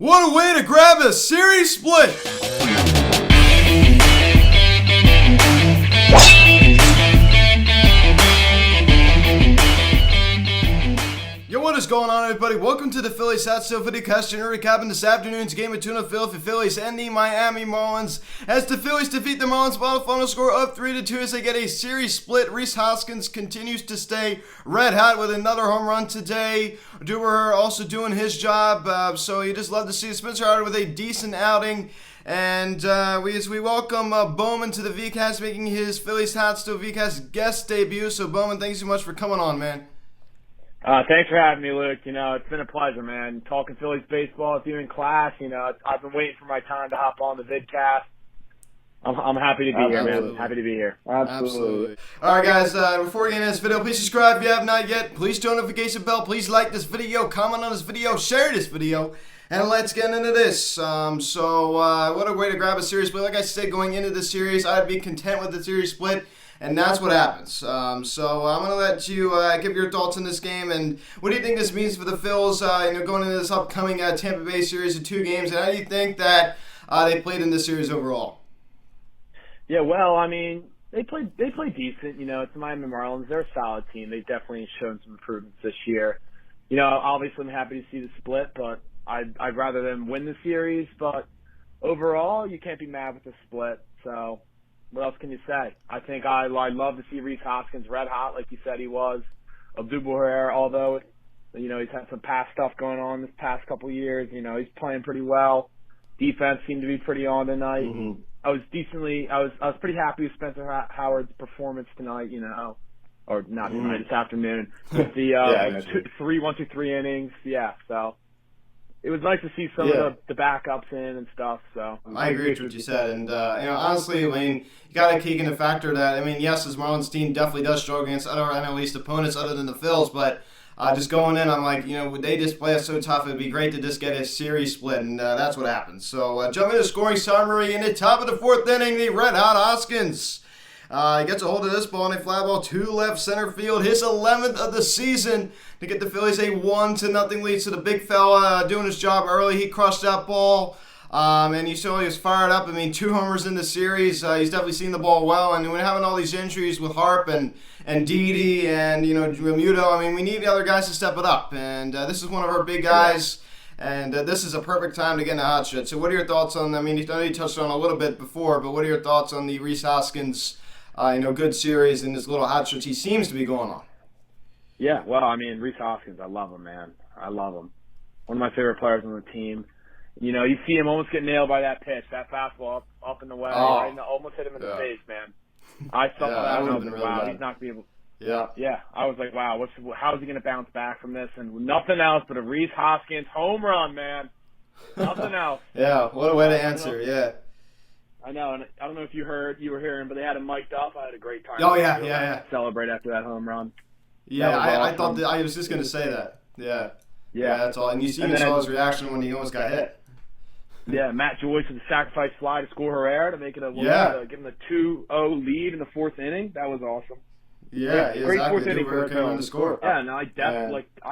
What a way to grab a series split! Yo, what is going on, everybody? Welcome to the Phillies Hot Stove Videocast. You're recapping this afternoon's game of tune-up Philadelphia Phillies and the Miami Marlins as the Phillies defeat the Marlins by a final score of 3-2 as they get a series split. Reese Hoskins continues to stay red hot with another home run today. Duber also doing his job, so you just love to see Spencer Howard with a decent outing. And we welcome Bowman to the VCast, making his Phillies Hot Stove VCast guest debut. So Bowman, thanks so much for coming on, man. Thanks for having me, Luke. It's been a pleasure, man. Talking Phillies baseball with you in class. I've been waiting for my time to hop on the vidcast. I'm happy to be here, man. Happy to be here. Absolutely. All right, guys, before we get into this video, please subscribe if you have not yet. Please turn on the notification bell. Please like this video, comment on this video, share this video, and let's get into this. What a way to grab a series split. Like I said, going into the series, I'd be content with the series split. And that's what happens. So I'm going to let you give your thoughts on this game. And what do you think this means for the Phils going into this upcoming Tampa Bay series of 2 games? And how do you think that they played in this series overall? Yeah, well, I mean, they played decent. It's the Miami Marlins. They're a solid team. They've definitely shown some improvements this year. Obviously I'm happy to see the split, but I'd rather them win the series. But overall, you can't be mad with the split. So what else can you say? I think I'd love to see Reese Hoskins red hot, like you said he was. Abdul-Baher, although he's had some past stuff going on this past couple of years. He's playing pretty well. Defense seemed to be pretty on tonight. Mm-hmm. I was pretty happy with Spencer Howard's performance tonight. Or not tonight, this afternoon. With the 1-2-3 innings. Yeah, so it was nice to see some of the backups in and stuff. So I agree with what you said, and honestly, you got to take into factor that yes, this Marlins team definitely does struggle against other NL East opponents other than the Phils, but just going in, I'm like, would they just play us so tough? It'd be great to just get a series split, and that's what happened. So jumping into the scoring summary in the top of the 4th inning, the red hot Hoskins. He gets a hold of this ball in a fly ball to left center field. His 11th of the season to get the Phillies a 1-0 lead. So the big fella doing his job early. He crushed that ball. And you saw he was fired up. 2 homers in the series. He's definitely seen the ball well. And when having all these injuries with Harp and Didi and, Remuto, we need the other guys to step it up. And this is one of our big guys. And this is a perfect time to get in the hot shot. So what are your thoughts on, I know you touched on a little bit before, but what are your thoughts on the Reese Hoskins good series and this little hot stretch he seems to be going on? Yeah, well, Reese Hoskins, I love him, man. I love him. One of my favorite players on the team. You see him almost get nailed by that pitch, that fastball up in the way, almost hit him in the face, man. I saw that. I was like, wow, he's not going to be able. Yeah. I was like, wow, how is he going to bounce back from this? And nothing else but a Reese Hoskins home run, man. Nothing else. Yeah, what a way to answer. Yeah. I know, and I don't know if you were hearing, but they had him mic'd up. I had a great time. Oh, yeah. Celebrate after that home run. Yeah, I thought that, I was just going to say that. Yeah, that's all. And you saw his reaction when he almost got hit. Yeah, Matt Joyce with a sacrifice fly to score Herrera to make it give him a 2-0 lead in the 4th inning. That was awesome. Yeah, great exactly. 4th inning for him to score. Yeah, no, I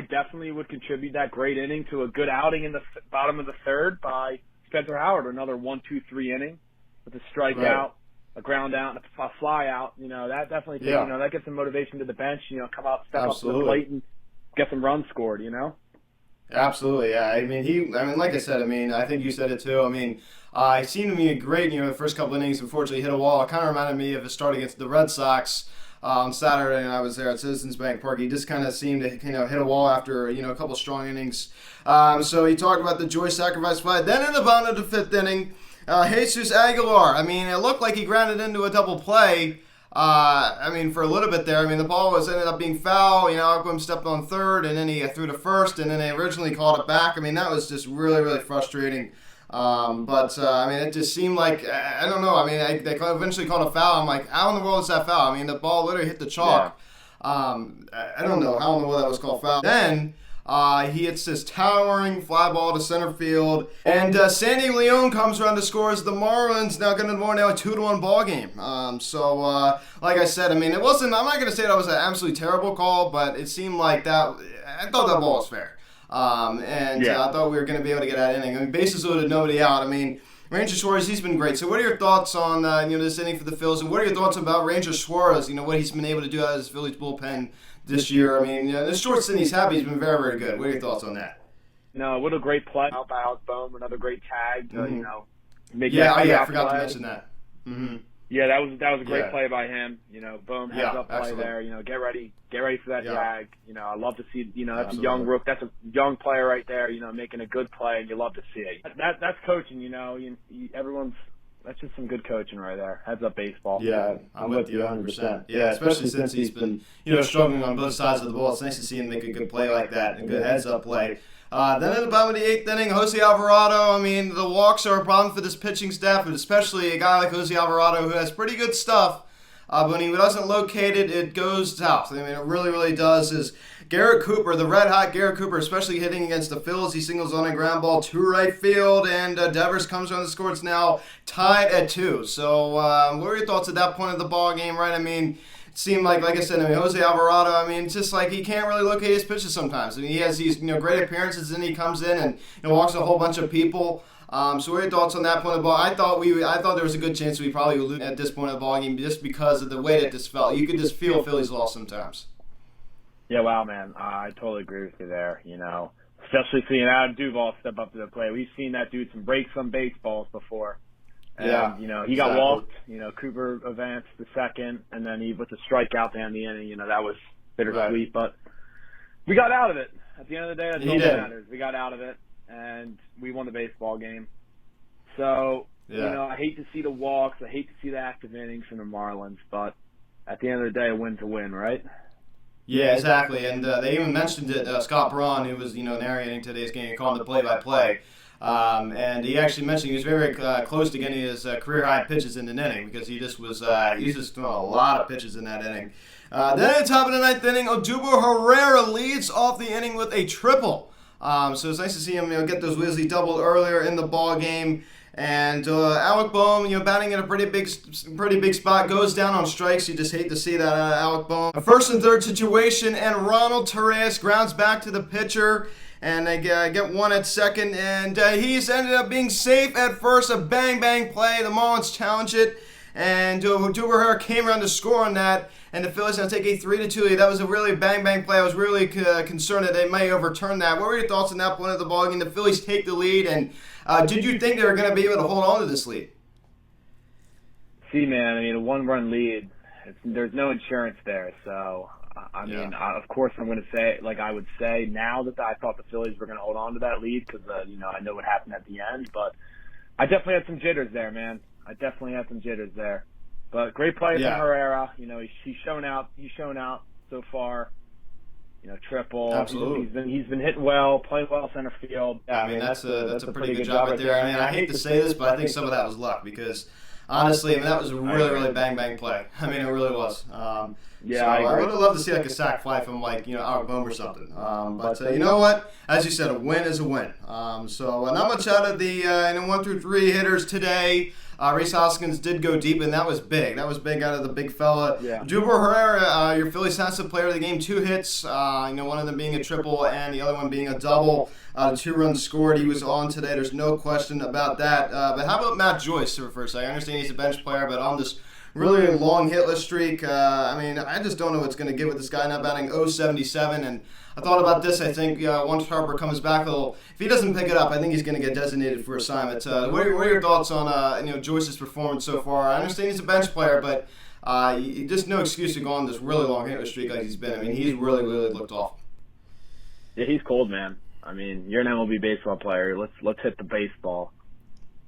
definitely would contribute that great inning to a good outing in the bottom of the 3rd by Spencer Howard. Another 1-2-3 inning with a strikeout, a ground out, and a fly out. That definitely that gets some motivation to the bench. Come out, step up to the plate, and get some runs scored. Absolutely, yeah. Like I said, I think you said it too. He seemed to be great. The first couple innings, unfortunately, hit a wall. It kind of reminded me of his start against the Red Sox on Saturday, and I was there at Citizens Bank Park. He just kind of seemed to hit a wall after a couple strong innings. So he talked about the Joyce sacrifice fly. Then in the bottom of the 5th inning, Jesus Aguilar. It looked like he grounded into a double play. For a little bit there. The ball ended up being foul. Aquam stepped on 3rd, and then he threw to 1st, and then they originally called it back. That was just really, really frustrating. It just seemed like, I don't know. They eventually called a foul. I'm like, how in the world is that foul? The ball literally hit the chalk. Yeah. I don't know how in the world that was called foul. Then he hits this towering fly ball to center field, and Sandy Leon comes around to score as the Marlins now going to win a 2-1 ball game. Like I said, it wasn't. I'm not going to say that was an absolutely terrible call, but it seemed like that. I thought that ball was fair. I thought we were going to be able to get that inning. I mean, bases loaded, nobody out. I mean, Ranger Suarez, he's been great. So what are your thoughts on this inning for the Phillies, and what are your thoughts about Ranger Suarez, what he's been able to do out of his Phillies bullpen this year? I mean, the short stint he's had, he's been very, very good. What are your thoughts on that? No, what a great play out by Alex Bowman, another great tag to, make I forgot to mention that. Mm-hmm. Yeah, that was a great play by him. Boom, heads up play excellent. there. Get ready for that tag. I love to see. That's Absolutely. a young rook. That's a young player right there. Making a good play, and you love to see it. That's coaching. Everyone's. That's just some good coaching right there. Heads up baseball. Yeah, I'm with you 100%. Yeah, especially since he's been struggling on both sides of the ball. It's nice to see him make a good play like that, a good heads up play. Then in the bottom of the 8th inning, Jose Alvarado, I mean, the walks are a problem for this pitching staff, but especially a guy like Jose Alvarado who has pretty good stuff. But when he doesn't locate it, it goes south. I mean, it really, really does. Is Garrett Cooper, the red-hot Garrett Cooper, especially hitting against the Phillies. He singles on a ground ball to right field, and Devers comes on the score. It's now tied at 2. So what are your thoughts at that point of the ball game, right? I mean, it seemed like I said, Jose Alvarado, it's just like he can't really locate his pitches sometimes. He has these great appearances, and he comes in and walks a whole bunch of people. So what are your thoughts on that point of the ball? I thought there was a good chance we probably would lose at this point of the ball game just because of the way that this felt. You could just feel Philly's lost sometimes. Yeah, wow, man. I totally agree with you there. Especially seeing Adam Duvall step up to the plate. We've seen that dude break some baseballs before. And, he got walked. Cooper advanced the second, and then he with the strikeout to end the inning. That was bittersweet, right. But we got out of it. At the end of the day, that's all that matters. We got out of it, and we won the baseball game. So, I hate to see the walks. I hate to see the active innings from the Marlins, but at the end of the day, a win to win, right? Yeah, exactly. And they even mentioned it. Scott Braun, who was narrating today's game, calling the play-by-play. And he actually mentioned he was very close to getting his career-high pitches in an inning because he just was throwing a lot of pitches in that inning. Then at the top of the 9th inning, Odubel Herrera leads off the inning with a triple. So it's nice to see him get those whizzes. He doubled earlier in the ball game. And Alec Bohm, batting in a pretty big spot, goes down on strikes. You just hate to see that Alec Bohm. A 1st and 3rd situation, and Ronald Torres grounds back to the pitcher. And they get one at second, and he's ended up being safe at first. A bang play. The Marlins challenge it, and Herrera came around to score on that. And the Phillies now take a 3-2 lead. That was a really bang play. I was really concerned that they might overturn that. What were your thoughts on that point of the ball game? The Phillies take the lead, and did you think they were going to be able to hold on to this lead? See, man, a 1-run lead. There's no insurance there, so. Of course, I'm going to say, like I would say now that I thought the Phillies were going to hold on to that lead because, I know what happened at the end. But I definitely had some jitters there, man. But great play from Herrera. He's shown out. So far. Triple. Absolutely. He's been hitting well, playing well center field. Yeah, that's a pretty good job right there. I hate to say this, but I think some of that was luck because honestly, that was a really bang play. It really was. I would have loved to see a sac fly from Alec Bohm or something. But you know what? As you said, a win is a win. So not much out of the 1 through 3 hitters today. Reese Hoskins did go deep, and that was big. That was big out of the big fella. Yeah. Odubel Herrera, your Phillies defensive player of the game, 2 hits. One of them being a triple and the other one being a double. 2 runs scored. He was on today. There's no question about that. But how about Matt Joyce for a second? I understand he's a bench player, but on this really long hitless streak, I just don't know what's going to give with this guy now batting .077. And I thought about this. I think once Harper comes back, if he doesn't pick it up, I think he's going to get designated for assignment. What are your thoughts on Joyce's performance so far? I understand he's a bench player, but just no excuse to go on this really long hitless streak like he's been. He's really looked awful. Yeah, he's cold, man. You're an MLB baseball player. Let's hit the baseball.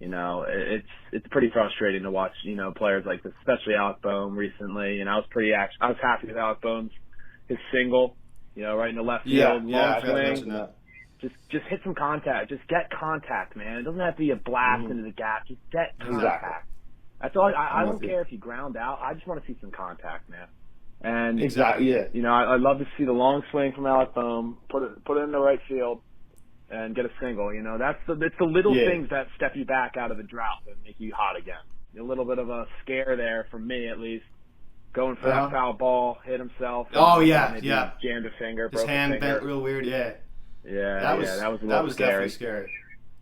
It's pretty frustrating to watch, players like this, especially Alec Bohm recently. I was happy with Alec Bohm's his single, right in the left field, long swing. Just hit some contact. Just get contact, man. It doesn't have to be a blast into the gap. Just get contact. That's all. I don't care if you ground out. I just want to see some contact, man. And exactly, yeah. I'd love to see the long swing from Alec Bohm, put it in the right field, and get a single. It's the little things that step you back out of the drought and make you hot again. A little bit of a scare there from me, at least. Going for that foul ball, hit himself. Oh, yeah. Jammed a finger, His hand finger. bent real weird, yeah. Yeah, that was scary. definitely scary.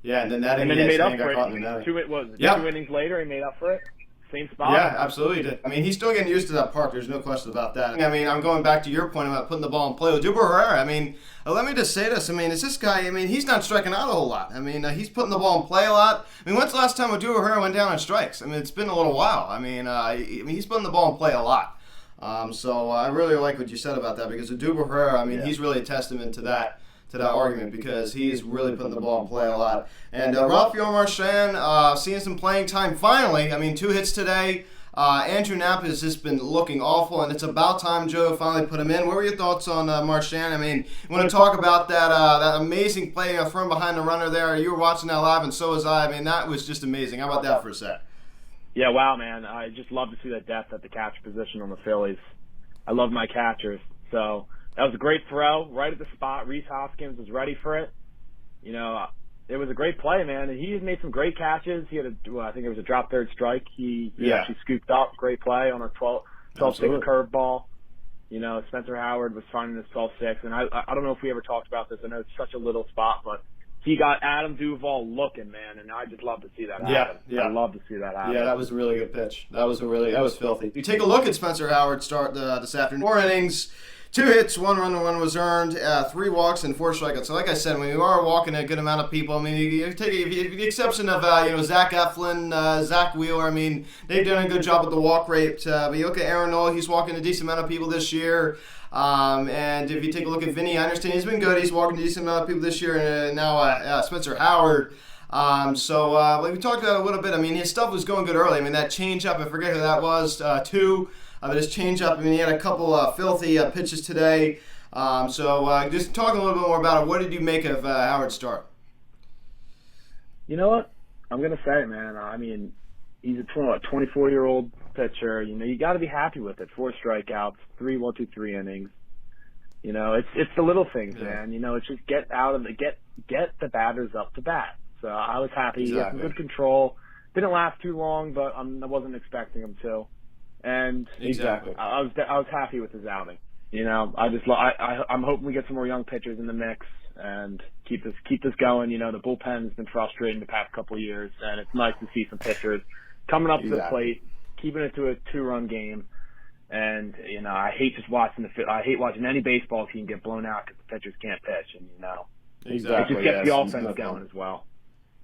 Yeah, and then that and then he made up got for caught in the it. net. Two innings later, he made up for it. Same spot. Yeah, absolutely did. I mean, he's still getting used to that park. There's no question about that. I mean, I'm going back to your point about putting the ball in play with Duber Herrera. I mean, let me just say this. I mean, is this guy? I mean, he's not striking out a whole lot. I mean, he's putting the ball in play a lot. I mean, when's the last time Duber Herrera went down on strikes? I mean, it's been a little while. I mean, he's putting the ball in play a lot. So I really like what you said about that because with Duber Herrera, I mean, he's really a testament to that argument because he's really putting the ball in play a lot. And Rafael Marchand, seeing some playing time finally. I mean, 2 hits today. Andrew Knapp has just been looking awful, and it's about time Joe finally put him in. What were your thoughts on Marchand? I mean, you want to talk about that amazing play thrown behind the runner there? You were watching that live, and so was I. I mean, that was just amazing. How about that for a sec? Yeah, wow, man. I just love to see that depth at the catcher position on the Phillies. I love my catchers. So that was a great throw right at the spot. Reese Hoskins was ready for it. You know, it was a great play, man. And he made some great catches. He had I think it was a drop third strike. He actually scooped up. Great play on a 12-6 curveball. You know, Spencer Howard was finding this 12-6. And I don't know if we ever talked about this. I know it's such a little spot, but he got Adam Duvall looking, man, and I just love to see that happen. Yeah. I love to see that happen. Yeah, that was a really good pitch. That was filthy. You take a look at Spencer Howard start this afternoon. 4 innings, 2 hits, 1 run, 1 was earned, 3 walks, and 4 strikeouts. So like I said, I mean, we are walking a good amount of people. I mean, you take the exception of Zach Eflin, Zach Wheeler. I mean, they've done a good job with the walk rate. But you look at Aaron Nola, he's walking a decent amount of people this year. And if you take a look at Vinny, I understand he's been good. He's walking a decent amount of people this year. And now Spencer Howard. Like we talked about a little bit, I mean, his stuff was going good early. I mean, that changeup, I forget who that was, 2. But his changeup, I mean, he had a couple filthy pitches today. Just talk a little bit more about it. What did you make of Howard's start? You know what? I'm going to say it, man. I mean, he's a 24-year-old pitcher. You know, you got to be happy with it. 4 strikeouts, 3 1-2-3 innings. You know, it's the little things, man. You know, it's just get the batters up to bat. So I was happy. Exactly. He had some good control. Didn't last too long, but I wasn't expecting him to. And exactly, I was happy with his outing. You know, I'm hoping we get some more young pitchers in the mix and keep this going. You know, the bullpen has been frustrating the past couple of years, and it's nice to see some pitchers coming up to the plate, keeping it to a 2-run game. And you know, I hate watching any baseball team get blown out because the pitchers can't pitch, and you know, it just gets the offense going as well.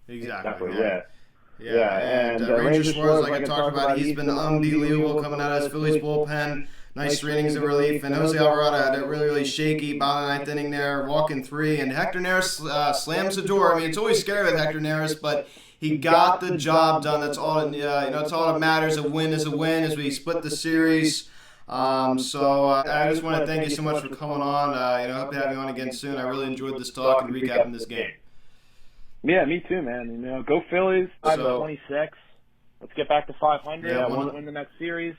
Exactly. Yeah, and Ranger Suarez, like I talked about, he's been unbelievable coming out of his Phillies bullpen. Nice 3 innings of relief. And Jose Alvarado had a really, really shaky bottom of the 9th inning there, walking 3. And Hector Neris slams the door. I mean, it's always scary with Hector Neris, but he got the job done. That's all. That's all that matters. A win is a win as we split the series. I just want to thank you so much for coming on. I hope to have you on again soon. I really enjoyed this talk and recapping this game. Yeah, me too, man. You know, go Phillies. 26. Let's get back to 500. Yeah, win the next series.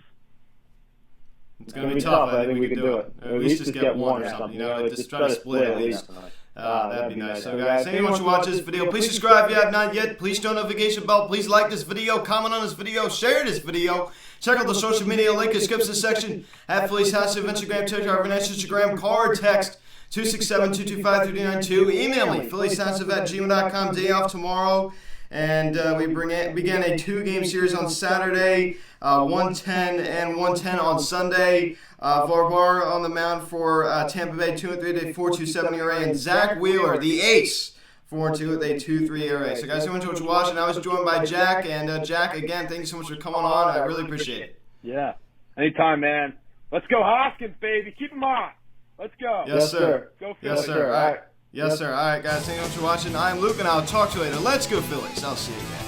It's going to be tough. I think we can do it. At least just get 1 or something. Just try to split at least. That'd be nice. So, guys, thank you much for watching this video. Please subscribe if you have not yet. Please turn on the notification bell. Please like this video, comment on this video, share this video. Check out the social media link in the description section at Phillies House of Instagram, TikTok, Instagram, call or text 267-225-3992. Email me, phillieshouse@gmail.com. Day off tomorrow. And we began a 2-game series on Saturday, 110 and 110 on Sunday. Varbar on the mound for Tampa Bay, 2-3 with a 4.27 ERA, and Zach Wheeler, the ace, 4-2 with a 2.3 ERA. So guys, so much for watching. I was joined by Jack, and Jack, again, thank you so much for coming on. I really appreciate it. Yeah, anytime, man. Let's go Hoskins, baby. Keep him on. Let's go. Yes, sir. Go Phillies. Yes, sir. All right. Yes, sir. All right, guys. Thank you so much for watching. I'm Luke, and I'll talk to you later. Let's go, Phillies. I'll see you again.